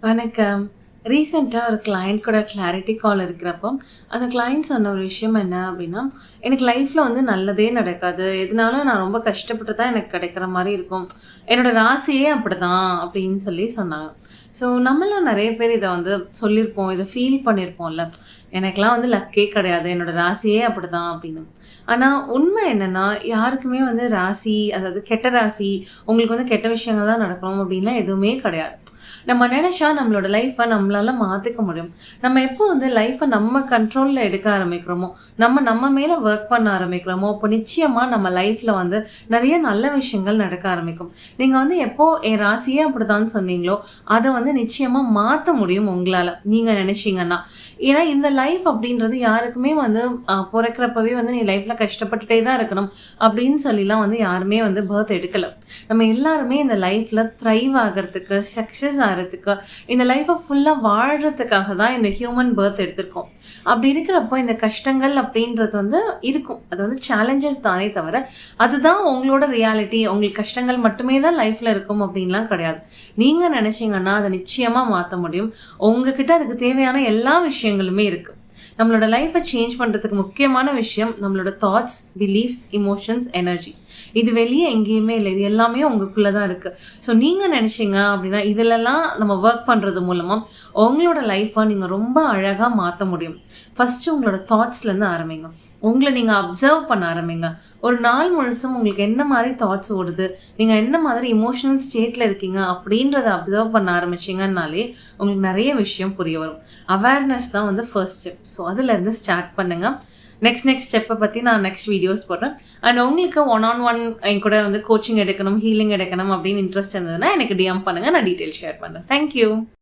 வணக்கம். ரீசென்ட்டா ஒரு கிளையண்ட் கூட கிளாரிட்டி கால் இருக்கிறப்போ, அந்த கிளையண்ட் சொன்ன ஒரு விஷயம் என்ன அப்டின்னா, "எனக்கு லைஃப்ல வந்து நல்லதே நடக்காது. எதுனாலும் நான் ரொம்ப கஷ்டப்பட்டு தான் எனக்கு கிடைக்கிற மாரி இருக்கும். என்னோட ராசியே அப்படிதான்." அப்படின்னு சொல்லி சொன்னாங்க. ஸோ நம்மளும் நெறைய பேர் இத வந்து சொல்லியிருப்போம். இத ஃபீல் பண்ணியிருப்போம்ல. "எனக்கெல்லாம் வந்து லக்கே கிடையாது. என்னோட ராசியே அப்படிதான்." அப்படின்னு. ஆனா உண்மை என்னன்னா, யாருக்குமே வந்து ராசி, அதாவது கெட்ட ராசி, உங்களுக்கு வந்து கெட்ட விஷயங்கள் தான் நடக்கணும் அப்படின்லாம் எதுவுமே கிடையாது. நம்ம நெனச்சா நம்மளோட லைஃப்ப நம்மளால மாத்திக்க முடியும். நம்ம எப்போ வந்து லைஃப்ப நம்ம கண்ட்ரோல்ல எடுக்க ஆரம்பிக்கிறோமோ, நம்ம மேல வொர்க் பண்ண ஆரம்பிக்கிறோமோ, அப்போ நிச்சயமா நம்ம லைஃப்ல வந்து நெறைய நல்ல விஷயங்கள் நடக்க ஆரம்பிக்கும். நீங்க வந்து எப்போ என் ராசியே அப்படிதான்னு சொன்னீங்களோ, அத வந்து நிச்சயமா மாத்த முடியும் உங்களால. நீங்க நெனச்சீங்கன்னா. ஏன்னா இந்த லைஃப் அப்படின்றது யாருக்குமே வந்து பொறக்கிறப்பவே வந்து நீ லைஃப்ல கஷ்டப்பட்டுட்டே தான் இருக்கணும் அப்படின்னு சொல்லிலாம் வந்து யாருமே வந்து பர்த் எடுக்கல. நம்ம எல்லாருமே இந்த லைஃப்ல த்ரைவ் ஆகறதுக்கு, சக்சஸ் ஆறதுக்கு, இந்த லைஃப்ப ஃபுல்லா வாழ்றதுக்காக தான் இந்த ஹியூமன் பர்த் எடுத்திருக்கோம். அப்படி இருக்கிறப்போ இந்த கஷ்டங்கள் அப்படின்றது வந்து இருக்கும். அது வந்து சேலஞ்சஸ் தானே தவிர, அதுதான் உங்களோட ரியாலிட்டி. உங்களுக்கு கஷ்டங்கள் மட்டுமே தான் லைஃப்ல இருக்கும் அப்படின்லாம் கிடையாது. நீங்க நினைச்சீங்கன்னா, அத நிச்சயமா மாத்த முடியும். உங்ககிட்ட அதுக்கு தேவையான எல்லா விஷயங்களுமே இருக்கு. நம்மளோட லைஃப்ப சேஞ்ச் பண்றதுக்கு முக்கியமான விஷயம் நம்மளோட தாட்ஸ், பிலீஃப்ஸ், எமோஷன்ஸ், எனர்ஜி. இது வெளிய எங்கேயுமே இல்ல. இது எல்லாமே உங்களுக்குள்ள தான் இருக்கு. ஸோ நீங்க நெனச்சீங்க அப்டின்னா, இதுலலாம் நம்ம வொர்க் பண்றது மூலமா உங்களோட லைஃப்ப நீங்க ரொம்ப அழகா மாத்த முடியும். ஃபர்ஸ்ட்டு உங்களோட தாட்ஸ்லேருந்து ஆரம்பிங்க. உங்கள நீங்க அப்சர்வ் பண்ண ஆரம்பிங்க. ஒரு நாள் முழுசும் உங்களுக்கு என்ன மாரி தாட்ஸ் ஓடுது, நீங்க என்ன மாதிரி எமோஷனல் ஸ்டேட்ல இருக்கீங்க அப்டின்றத அப்சர்வ் பண்ண ஆரம்பிச்சீங்கன்னாலே, உங்களுக்கு நெறைய விஷயம் புரிய வரும். அவேர்னஸ் தான் வந்து ஃபர்ஸ்ட் ஸ்டெப். ஸோ அதுலேருந்து ஸ்டார்ட் பண்ணுங்க. நெக்ஸ்ட் ஸ்டெப்ப பத்தி நான் நெக்ஸ்ட் வீடியோஸ் போடுறேன். அண்ட் உங்களுக்கு ஒன் ஆன் ஒன் என் கூட வந்து கோச்சிங் எடுக்கணும், ஹீலிங் எடுக்கணும் அப்படின்னு இன்ட்ரெஸ்ட் இருந்ததுன்னா எனக்கு டிஎம் பண்ணுங்க. நான் டீட்டெயில் ஷேர் பண்றேன். Thank you.